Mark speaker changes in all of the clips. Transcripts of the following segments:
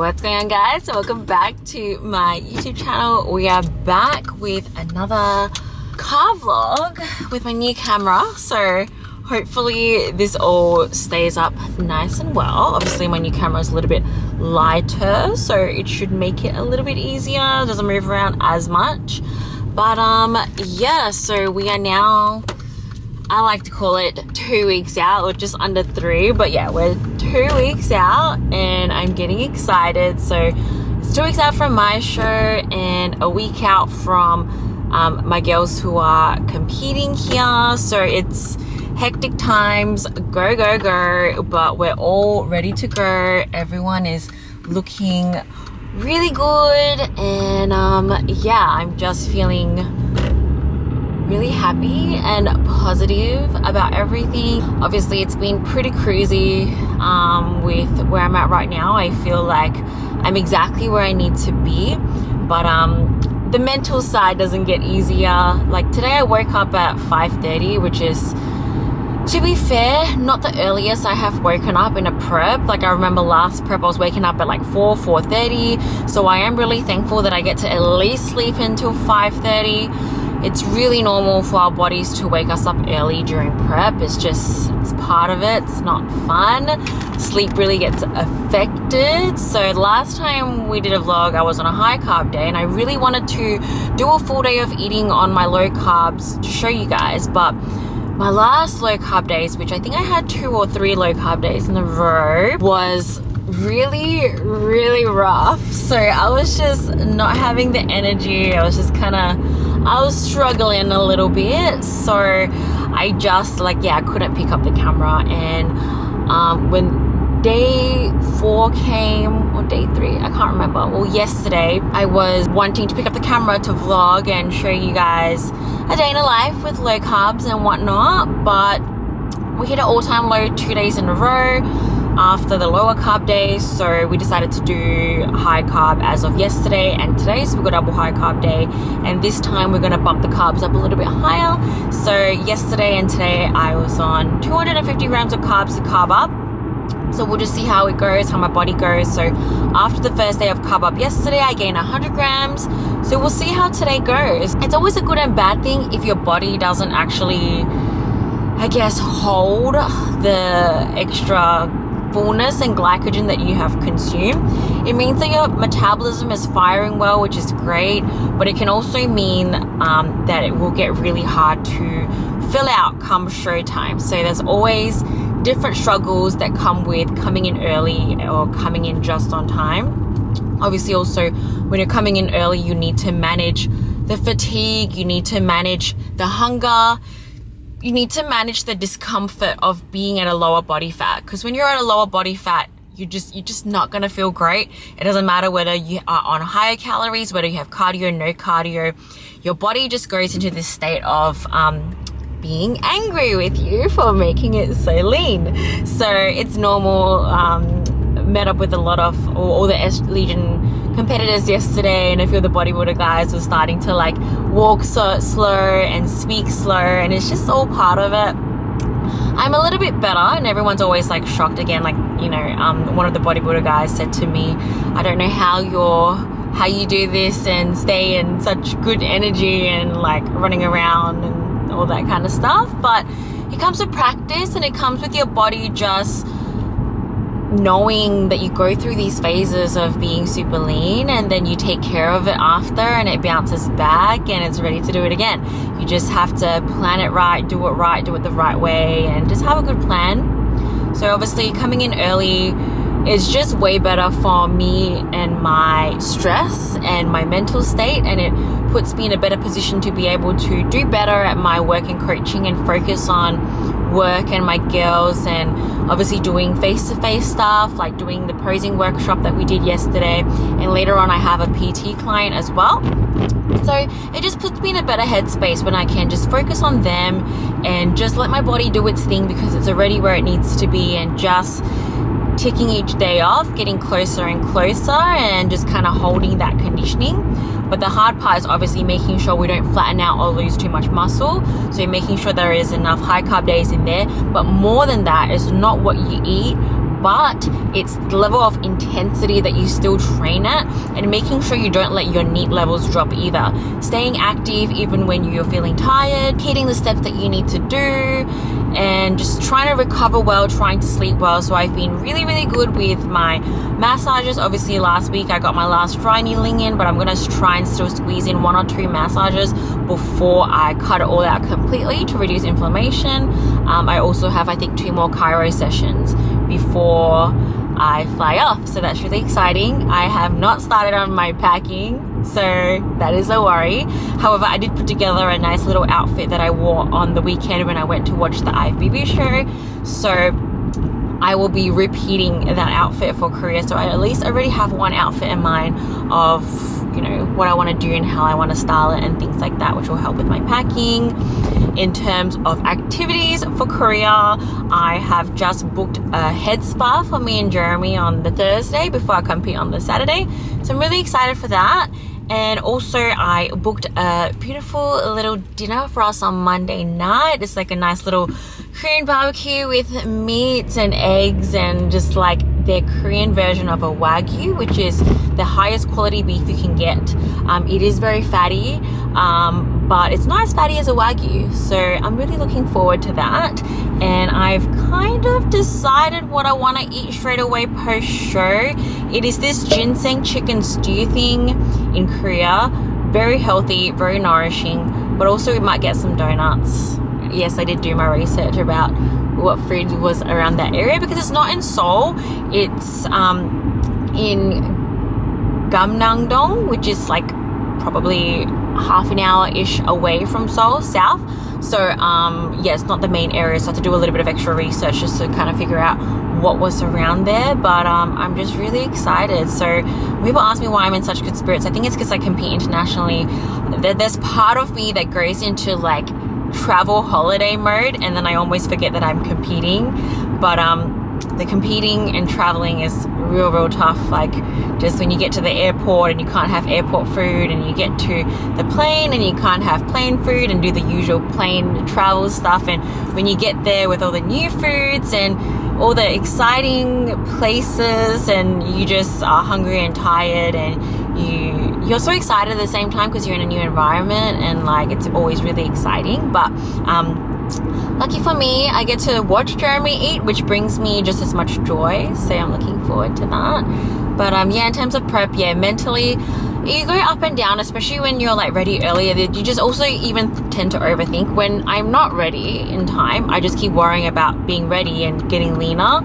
Speaker 1: What's going on, guys? Welcome back to my YouTube channel. We are back with another car vlog with my new camera, so hopefully this all stays up nice and well. Obviously my new camera is a little bit lighter, so it should make it a little bit easier. It doesn't move around as much, but yeah, so we are now, I like to call it 2 weeks out, or just under 3, but yeah, we're 2 weeks out and I'm getting excited. So it's 2 weeks out from my show and a week out from my girls who are competing here. So it's hectic times, go, go, go, but we're all ready to go. Everyone is looking really good, and yeah, I'm just feeling really happy and positive about everything. Obviously it's been pretty crazy with where I'm at right now. I feel like I'm exactly where I need to be, but the mental side doesn't get easier. Like today I woke up at 5:30, which is, to be fair, not the earliest I have woken up in a prep. Like I remember last prep I was waking up at like 4:30, so I am really thankful that I get to at least sleep until 5:30. It's really normal for our bodies to wake us up early during prep. It's part of it. It's not fun. Sleep really gets affected. So last time we did a vlog, I was on a high carb day and I really wanted to do a full day of eating on my low carbs to show you guys. But my last low carb days, which I think I had 2 or 3 low carb days in a row, was really, really rough. So I was just not having the energy. I was struggling a little bit. So I just I couldn't pick up the camera. And when day 4 came, or day 3, I can't remember. Well, yesterday I was wanting to pick up the camera to vlog and show you guys a day in a life with low carbs and whatnot, but we hit an all-time low 2 days in a row after the lower carb days. So we decided to do high carb as of yesterday and today. So we've got double high carb day, and this time we're going to bump the carbs up a little bit higher. So yesterday and today I was on 250 grams of carbs to carb up. So we'll just see how it goes, how my body goes. So after the first day of carb up yesterday, I gained 100 grams. So we'll see how today goes. It's always a good and bad thing if your body doesn't actually, I guess, hold the extra fullness and glycogen that you have consumed. It means that your metabolism is firing well, which is great, but it can also mean that it will get really hard to fill out come show time. So there's always different struggles that come with coming in early or coming in just on time. Obviously also when you're coming in early, you need to manage the fatigue, you need to manage the hunger, you need to manage the discomfort of being at a lower body fat, because when you're at a lower body fat, you're just not going to feel great. It doesn't matter whether you are on higher calories, whether you have cardio, no cardio, your body just goes into this state of being angry with you for making it so lean. So it's normal. Met up with a lot of all the Legion competitors yesterday, and a few of the bodybuilder guys were starting to walk so slow and speak slow, and it's just all part of it. I'm a little bit better, and everyone's always shocked again. One of the bodybuilder guys said to me, I don't know how you do this and stay in such good energy and running around and all that kind of stuff. But it comes with practice, and it comes with your body just knowing that you go through these phases of being super lean, and then you take care of it after, and it bounces back and it's ready to do it again. You just have to plan it right, do it the right way, and just have a good plan. So obviously coming in early is just way better for me and my stress and my mental state, and it puts me in a better position to be able to do better at my work and coaching and focus on work and my girls, and obviously doing face-to-face stuff, like doing the posing workshop that we did yesterday, and later on I have a PT client as well. So it just puts me in a better headspace when I can just focus on them and just let my body do its thing, because it's already where it needs to be, and just ticking each day off, getting closer and closer, and just kind of holding that conditioning. But the hard part is obviously making sure we don't flatten out or lose too much muscle. So you're making sure there is enough high carb days in there. But more than that is not what you eat, but it's the level of intensity that you still train at, and making sure you don't let your NEAT levels drop either. Staying active even when you're feeling tired, hitting the steps that you need to do, and just trying to recover well, trying to sleep well. So I've been really, really good with my massages. Obviously last week I got my last dry needling in, but I'm gonna try and still squeeze in 1 or 2 massages before I cut it all out completely to reduce inflammation. I also have, I think, 2 more chiro sessions before I fly off, so that's really exciting. I have not started on my packing, so that is a worry. However, I did put together a nice little outfit that I wore on the weekend when I went to watch the IFBB show, so I will be repeating that outfit for Korea. So I at least already have one outfit in mind of, you know, what I want to do and how I want to style it and things like that, which will help with my packing. In terms of activities for Korea, I have just booked a head spa for me and Jeremy on the Thursday before I compete on the Saturday. So I'm really excited for that. And also I booked a beautiful little dinner for us on Monday night. It's like a nice little Korean barbecue with meats and eggs and just like their Korean version of a Wagyu, which is the highest quality beef you can get. It is very fatty, but it's not as fatty as a Wagyu. So I'm really looking forward to that. And I've kind of decided what I want to eat straight away post show. It is this ginseng chicken stew thing in Korea. Very healthy, very nourishing, but also we might get some donuts. Yes, I did do my research about what food was around that area, because it's not in Seoul, it's in Gamnang-dong, which is like probably half an hour-ish away from Seoul, south. So yeah, it's not the main area, so I had to do a little bit of extra research just to kind of figure out what was around there. But I'm just really excited. So people ask me why I'm in such good spirits. I think it's because I compete internationally. There's part of me that goes into like travel holiday mode, and then I almost forget that I'm competing. But the competing and traveling is real tough. Like just when you get to the airport and you can't have airport food, and you get to the plane and you can't have plane food and do the usual plane travel stuff, and when you get there with all the new foods and all the exciting places, and you just are hungry and tired, and you're so excited at the same time because you're in a new environment, and like it's always really exciting. But lucky for me, I get to watch Jeremy eat, which brings me just as much joy, so I'm looking forward to that. But yeah, in terms of prep, yeah, mentally you go up and down, especially when you're like ready earlier. You just also even tend to overthink. When I'm not ready in time, I just keep worrying about being ready and getting leaner.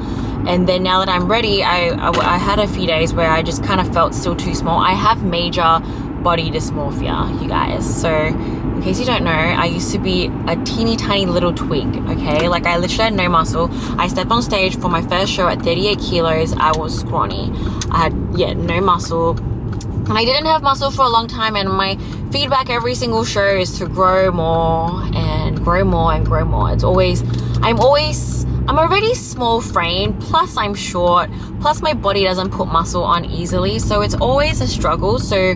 Speaker 1: And then now that I'm ready, I had a few days where I just kind of felt still too small. I have major body dysmorphia, you guys. So in case you don't know, I used to be a teeny tiny little twig, okay? Like I literally had no muscle. I stepped on stage for my first show at 38 kilos. I was scrawny. I had, yeah, no muscle. And I didn't have muscle for a long time, and my feedback every single show is to grow more and grow more and grow more. It's always, I'm already small framed, plus I'm short, plus my body doesn't put muscle on easily, so it's always a struggle. So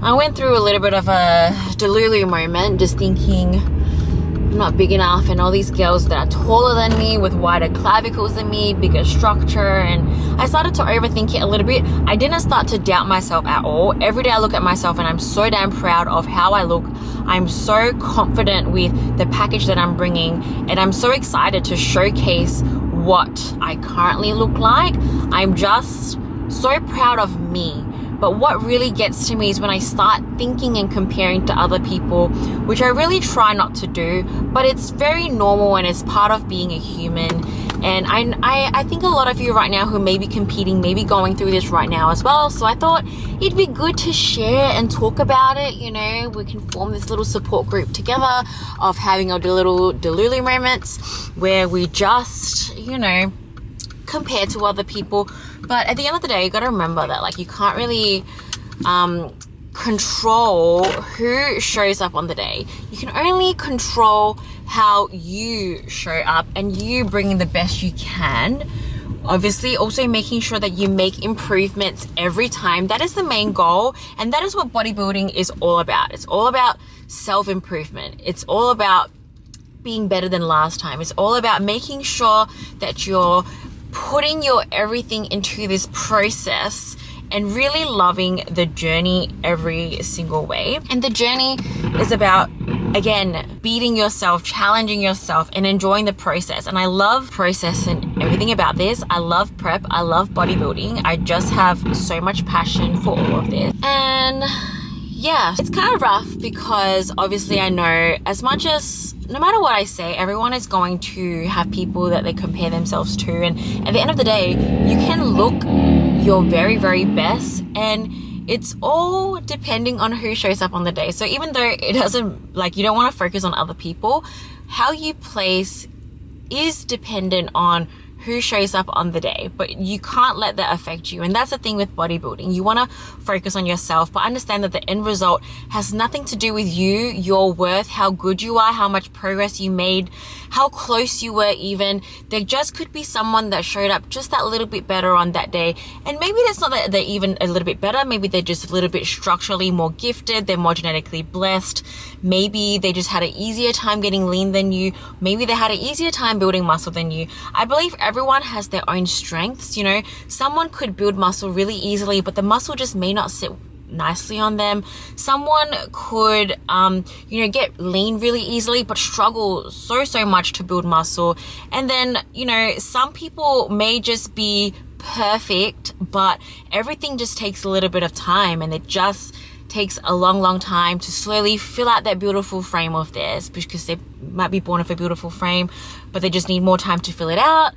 Speaker 1: I went through a little bit of a delulu moment, just thinking I'm not big enough, and all these girls that are taller than me with wider clavicles than me, bigger structure, and I started to overthink it a little bit. I didn't start to doubt myself at all. Every day I look at myself and I'm so damn proud of how I look. I'm so confident with the package that I'm bringing, and I'm so excited to showcase what I currently look like. I'm just so proud of me. But what really gets to me is when I start thinking and comparing to other people, which I really try not to do, but it's very normal and it's part of being a human. And I think a lot of you right now who may be competing, may be going through this right now as well. So I thought it'd be good to share and talk about it. You know, we can form this little support group together of having our little delulu moments where we just, you know, compare to other people. But at the end of the day, you got to remember that like you can't really control who shows up on the day. You can only control how you show up and you bringing the best you can. Obviously, also making sure that you make improvements every time. That is the main goal, and that is what bodybuilding is all about. It's all about self-improvement. It's all about being better than last time. It's all about making sure that you're putting your everything into this process and really loving the journey every single way. And the journey is about, again, beating yourself, challenging yourself, and enjoying the process. And I love process and everything about this. I love prep. I love bodybuilding. I just have so much passion for all of this. And yeah, it's kind of rough because obviously I know as much as no matter what I say, everyone is going to have people that they compare themselves to. And at the end of the day, you can look your very, very best, and it's all depending on who shows up on the day. So even though it doesn't, like, you don't want to focus on other people, how you place is dependent on who shows up on the day, but you can't let that affect you. And that's the thing with bodybuilding. You want to focus on yourself, but understand that the end result has nothing to do with you, your worth, how good you are, how much progress you made, how close you were even. There just could be someone that showed up just that little bit better on that day. And maybe that's not that they're even a little bit better. Maybe they're just a little bit structurally more gifted. They're more genetically blessed. Maybe they just had an easier time getting lean than you. Maybe they had an easier time building muscle than you. I believe everyone has their own strengths. You know, someone could build muscle really easily, but the muscle just may not sit nicely on them. Someone could get lean really easily but struggle so much to build muscle. And then, you know, some people may just be perfect, but everything just takes a little bit of time, and it just takes a long time to slowly fill out that beautiful frame of theirs, because they might be born with a beautiful frame, but they just need more time to fill it out.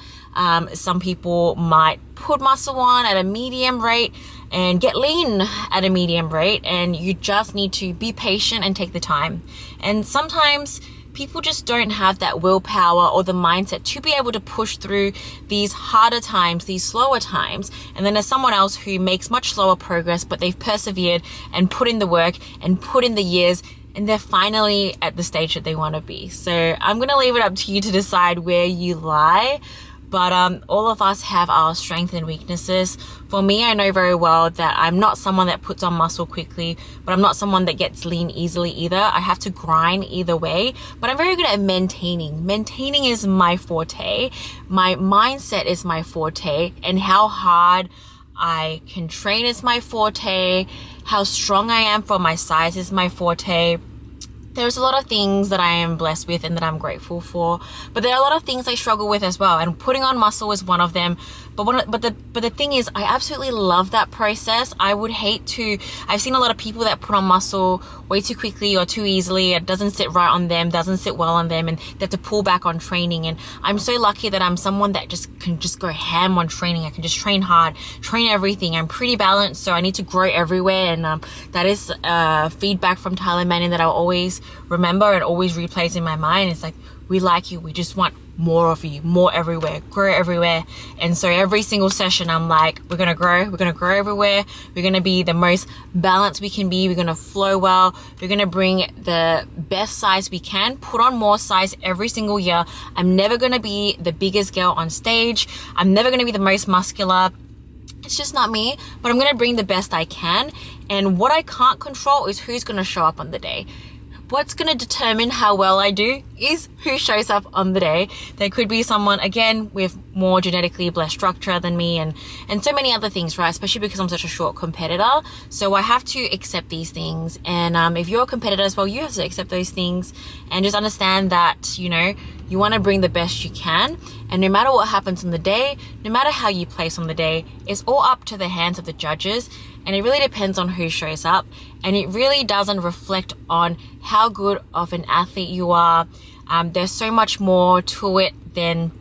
Speaker 1: Some people might put muscle on at a medium rate and get lean at a medium rate, and you just need to be patient and take the time. And sometimes people just don't have that willpower or the mindset to be able to push through these harder times, these slower times. And then there's someone else who makes much slower progress, but they've persevered and put in the work and put in the years, and they're finally at the stage that they want to be. So I'm going to leave it up to you to decide where you lie. But all of us have our strengths and weaknesses. For me, I know very well that I'm not someone that puts on muscle quickly, but I'm not someone that gets lean easily either. I have to grind either way, but I'm very good at maintaining. Maintaining is my forte. My mindset is my forte, and how hard I can train is my forte. How strong I am for my size is my forte. There's a lot of things that I am blessed with and that I'm grateful for, but there are a lot of things I struggle with as well, and putting on muscle is one of them. But the thing is, I absolutely love that process. I would hate to. I've seen a lot of people that put on muscle way too quickly or too easily. It doesn't sit right on them, doesn't sit well on them, and they have to pull back on training. And I'm so lucky that I'm someone that can just go ham on training. I can just train hard, train everything. I'm pretty balanced, so I need to grow everywhere. And that is feedback from Tyler Manning that I'll always remember and always replays in my mind. It's like, we like you, we just want more of you, more everywhere, grow everywhere. And so every single session I'm like, we're gonna grow everywhere, we're gonna be the most balanced we can be, we're gonna flow well, we're gonna bring the best size we can, put on more size every single year. I'm never gonna be the biggest girl on stage, I'm never gonna be the most muscular. It's just not me, but I'm gonna bring the best I can. And what I can't control is who's gonna show up on the day. What's going to determine how well I do is who shows up on the day. There could be someone, again, with more genetically blessed structure than me, and so many other things, right? Especially because I'm such a short competitor. So I have to accept these things. And if you're a competitor as well, you have to accept those things and just understand that, you know, you want to bring the best you can. And no matter what happens on the day, no matter how you place on the day, it's all up to the hands of the judges. And it really depends on who shows up. And it really doesn't reflect on how good of an athlete you are. There's so much more to it than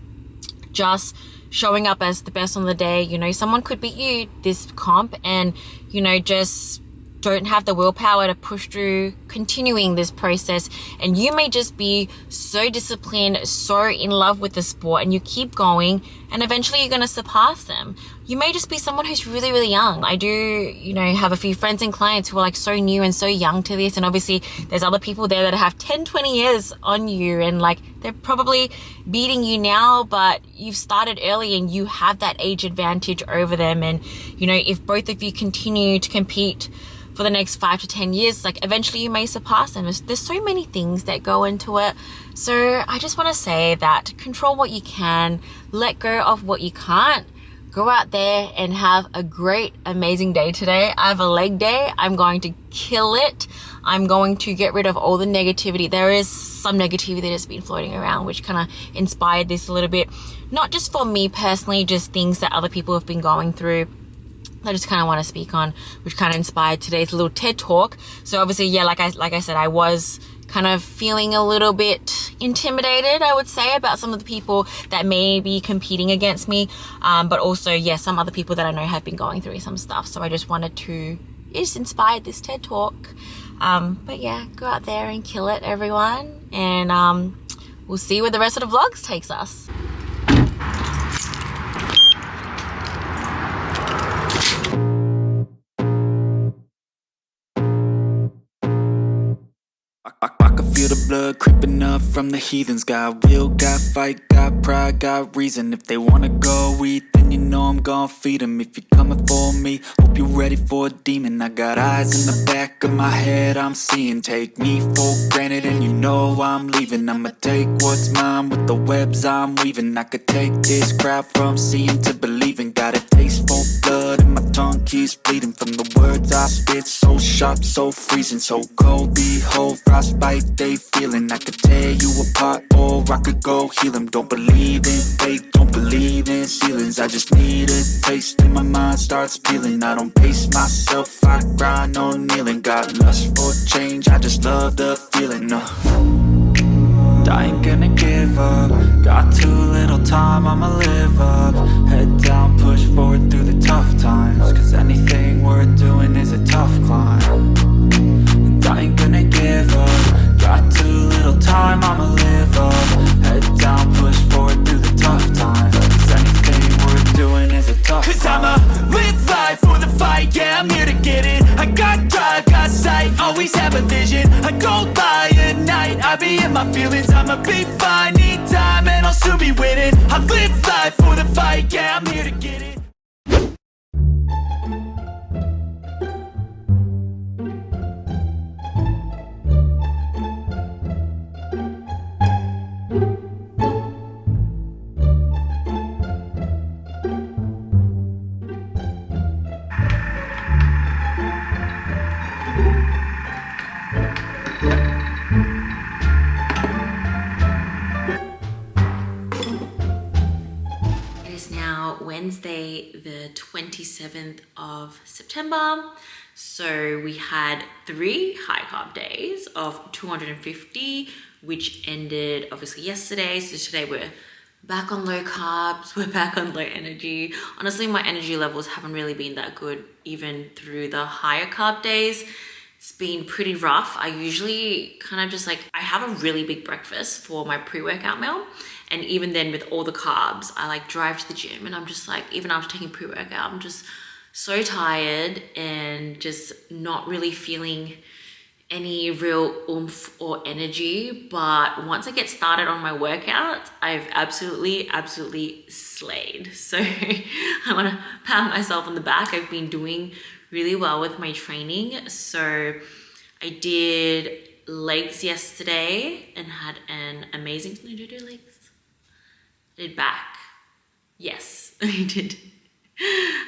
Speaker 1: just showing up as the best on the day. You know, someone could beat you this comp and, you know, just don't have the willpower to push through continuing this process, and you may just be so disciplined, so in love with the sport, and you keep going, and eventually you're going to surpass them. You may just be someone who's really young. I do, you know, have a few friends and clients who are like so new and so young to this, and obviously there's other people there that have 10-20 years on you, and like they're probably beating you now, but you've started early and you have that age advantage over them. And you know, if both of you continue to compete for the next 5 to 10 years. Like eventually you may surpass them. There's so many things that go into it. So I just want to say that control what you can, let go of what you can't. Go out there and have a great, amazing day today. I have a leg day. I'm going to kill it. I'm going to get rid of all the negativity. There is some negativity that has been floating around, which kind of inspired this a little bit. Not just for me personally, just things that other people have been going through. I just kind of want to speak on, which kind of inspired today's little TED talk. So obviously, yeah, like I said, I was kind of feeling a little bit intimidated, I would say, about some of the people that may be competing against me. But also, yeah, some other people that I know have been going through some stuff. So I just wanted to, just inspired this TED talk. But yeah, go out there and kill it, everyone. And we'll see where the rest of the vlogs takes us.
Speaker 2: I can feel the blood creeping up from the heathens. Got will, got fight, got pride, got reason. If they wanna go eat, then you know I'm gon' feed them. If you're coming for me, hope you're ready for a demon. I got eyes in the back of my head, I'm seeing. Take me for granted and you know I'm leaving. I'ma take what's mine with the webs I'm weaving. I could take this crowd from seeing to believing. Got a taste for blood and my tongue keeps bleeding. From the words I spit, so sharp, so freezing. So cold, behold, frostbite they feeling. I could tear you apart or I could go heal them. Don't believe in fate, don't believe in ceilings. I just need a taste and my mind starts peeling. I don't pace myself, I grind on kneeling. Got lust for change, I just love the feeling. I ain't gonna give up. Got too little time, I'ma live up. Head down, push forward through the tough times. Cause anything worth doing is a tough climb. And I ain't gonna give up. Got too little time, I'ma live up. Head down, push forward through the tough times. Cause anything worth doing is a tough climb. Cause I'ma live life for the fight, yeah, I'm here to get it. I got drive, got sight, always have a vision. I go by at night, I be in my feelings. I'ma be fine, need time, and I'll soon be winning. I live life for the fight, yeah, I'm here to get it.
Speaker 1: Wednesday the 27th of September. So we had 3 high carb days of 250, which ended obviously yesterday. So today we're back on low carbs, we're back on low energy. Honestly, my energy levels haven't really been that good even through the higher carb days. It's been pretty rough. I usually kind of just like, I have a really big breakfast for my pre-workout meal. And even then with all the carbs, I like drive to the gym and I'm just like, even after taking pre-workout, I'm just so tired and just not really feeling any real oomph or energy. But once I get started on my workout, I've absolutely slayed. So I want to pat myself on the back. I've been doing really well with my training. So I did legs yesterday and had an amazing, did I do legs? I did back. Yes, I did.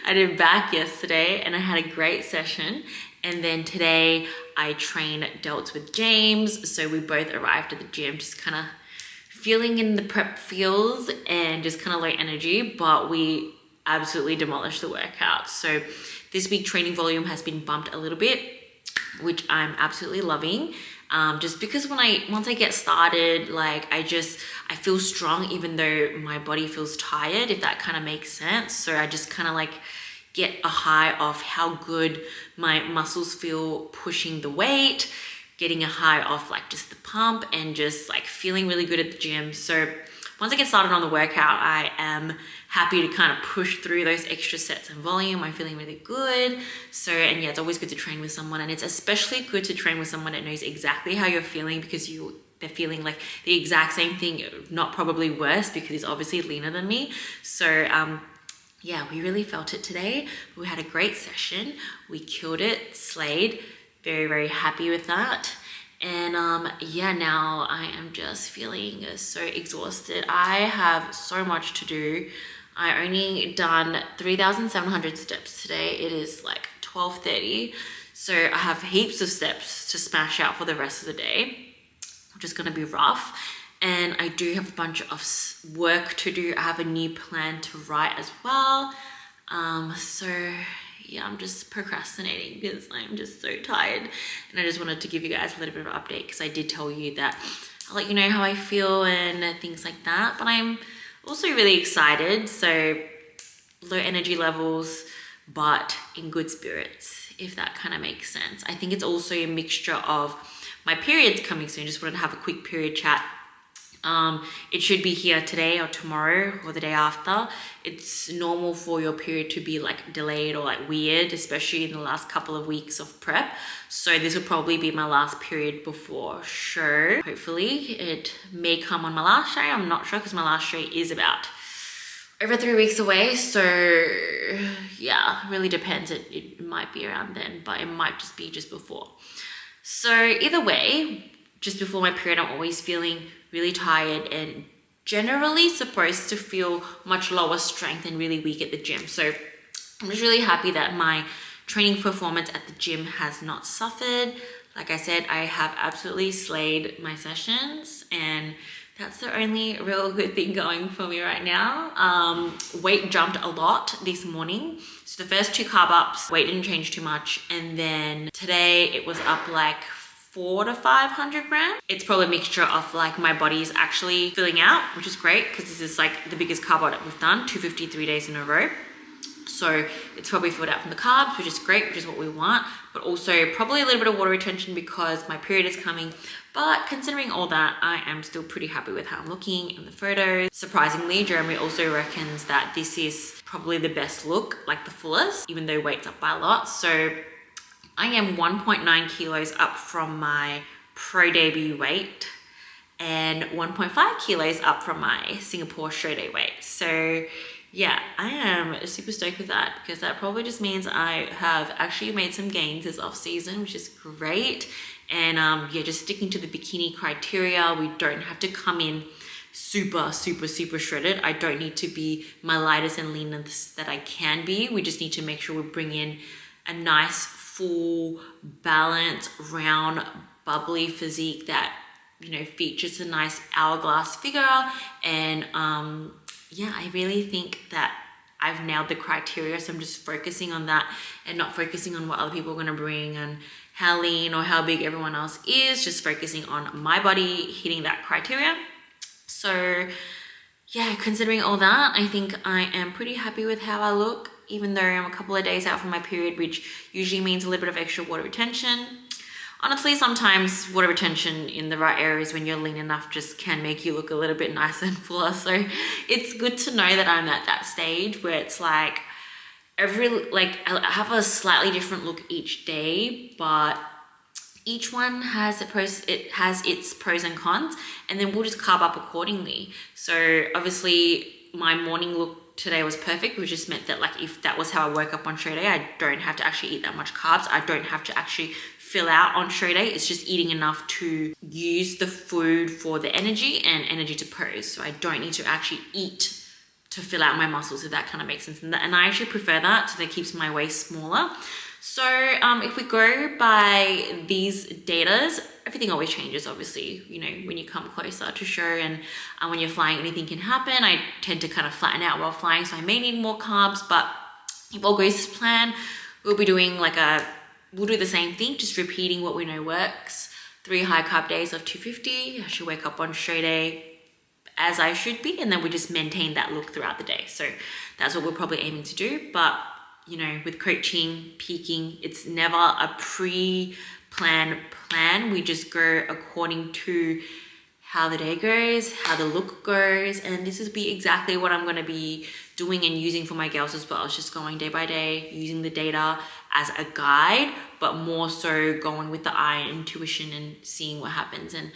Speaker 1: I did back yesterday and I had a great session. And then today I trained delts with James. So we both arrived at the gym just kind of feeling in the prep feels and just kind of low energy, but we absolutely demolished the workout. So this week training volume has been bumped a little bit, which I'm absolutely loving. Just because once I get started, like I feel strong even though my body feels tired, if that kind of makes sense. So I just kind of like get a high of how good my muscles feel pushing the weight, getting a high off like just the pump and just like feeling really good at the gym. So once I get started on the workout, I am happy to kind of push through those extra sets and volume. I'm feeling really good. So, and yeah, it's always good to train with someone, and it's especially good to train with someone that knows exactly how you're feeling, because they're feeling like the exact same thing, not probably worse, because he's obviously leaner than me. So yeah, we really felt it today. We had a great session. We killed it, slayed. Very, very happy with that. And yeah, now I am just feeling so exhausted. I have so much to do. I only done 3,700 steps today. It is like 12:30. So I have heaps of steps to smash out for the rest of the day, which is gonna be rough. And I do have a bunch of work to do. I have a new plan to write as well. So yeah, I'm just procrastinating because I'm just so tired. And I just wanted to give you guys a little bit of an update because I did tell you that I'll let you know how I feel and things like that. But I'm also really excited. So low energy levels, but in good spirits, if that kind of makes sense. I think it's also a mixture of my period's coming soon. Just wanted to have a quick period chat. It should be here today or tomorrow or the day after. It's normal for your period to be like delayed or like weird, especially in the last couple of weeks of prep. So this will probably be my last period before show. Hopefully it may come on my last show. I'm not sure because my last show is about over 3 weeks away. So yeah, really depends. It might be around then, but it might just be just before. So either way, just before my period, I'm always feeling really tired and generally supposed to feel much lower strength and really weak at the gym. So I'm just really happy that my training performance at the gym has not suffered. Like I said, I have absolutely slayed my sessions, and that's the only real good thing going for me right now. Weight jumped a lot this morning. So the first 2 carb ups, weight didn't change too much. And then today it was up like 400 to 500 grams. It's probably a mixture of like my body is actually filling out, which is great because this is like the biggest carb audit we've done, 253 days in a row. So it's probably filled out from the carbs, which is great, which is what we want, but also probably a little bit of water retention because my period is coming. But considering all that, I am still pretty happy with how I'm looking in the photos. Surprisingly, Jeremy also reckons that this is probably the best look, like the fullest, even though weight's up by a lot. So I am 1.9 kilos up from my pro debut weight and 1.5 kilos up from my Singapore show day weight. So yeah, I am super stoked with that because that probably just means I have actually made some gains this off season, which is great. And yeah, just sticking to the bikini criteria. We don't have to come in super shredded. I don't need to be my lightest and leanest that I can be. We just need to make sure we bring in a nice, full, balanced, round, bubbly physique that, you know, features a nice hourglass figure. And yeah, I really think that I've nailed the criteria. So I'm just focusing on that and not focusing on what other people are going to bring and how lean or how big everyone else is, just focusing on my body hitting that criteria. So yeah, considering all that, I think I am pretty happy with how I look, even though I'm a couple of days out from my period, which usually means a little bit of extra water retention. Honestly, sometimes water retention in the right areas when you're lean enough just can make you look a little bit nicer and fuller. So it's good to know that I'm at that stage where it's like I have a slightly different look each day, but each one has its pros and cons, and then we'll just carb up accordingly. So obviously my morning look today was perfect, which just meant that like if that was how I woke up on show day, I don't have to actually eat that much carbs. I don't have to actually fill out on show day. It's just eating enough to use the food for the energy and energy to pose. So I don't need to actually eat to fill out my muscles, if that kind of makes sense. And I actually prefer that, so that keeps my waist smaller. So if we go by these datas, everything always changes, obviously, you know, when you come closer to show, and when you're flying, anything can happen. I tend to kind of flatten out while flying, so I may need more carbs, but if all goes to plan, we'll be doing we'll do the same thing, just repeating what we know works. 3 high carb days of 250. I should wake up on show day as I should be, and then we just maintain that look throughout the day. So that's what we're probably aiming to do. But you know, with coaching, peaking, it's never a pre-planned plan. We just go according to how the day goes, how the look goes, and this will be exactly what I'm going to be doing and using for my girls as well. It's just going day by day, using the data as a guide, but more so going with the eye and intuition and seeing what happens and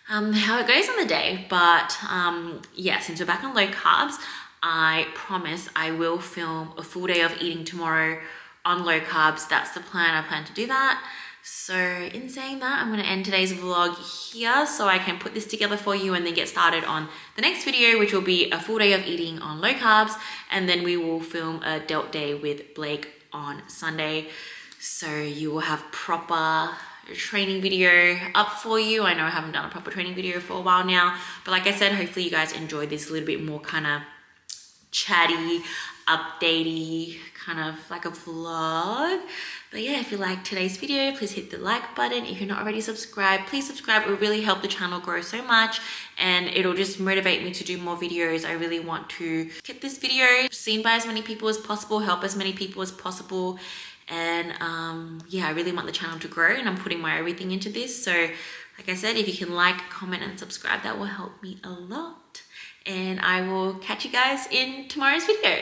Speaker 1: how it goes on the day. But yeah, since we're back on low carbs, I promise I will film a full day of eating tomorrow on low carbs. That's the plan. I plan to do that. So in saying that, I'm going to end today's vlog here so I can put this together for you and then get started on the next video, which will be a full day of eating on low carbs, and then we will film a delt day with Blake on Sunday. So you will have proper training video up for you. I know I haven't done a proper training video for a while now, but like I said, hopefully you guys enjoyed this a little bit more kind of chatty, updatey, kind of like a vlog. But yeah, if you liked today's video, please hit the like button. If you're not already subscribed, please subscribe. It will really help the channel grow so much, and it'll just motivate me to do more videos. I really want to get this video seen by as many people as possible, help as many people as possible. And yeah, I really want the channel to grow, and I'm putting my everything into this. So like I said, if you can like, comment, and subscribe, that will help me a lot. And I will catch you guys in tomorrow's video.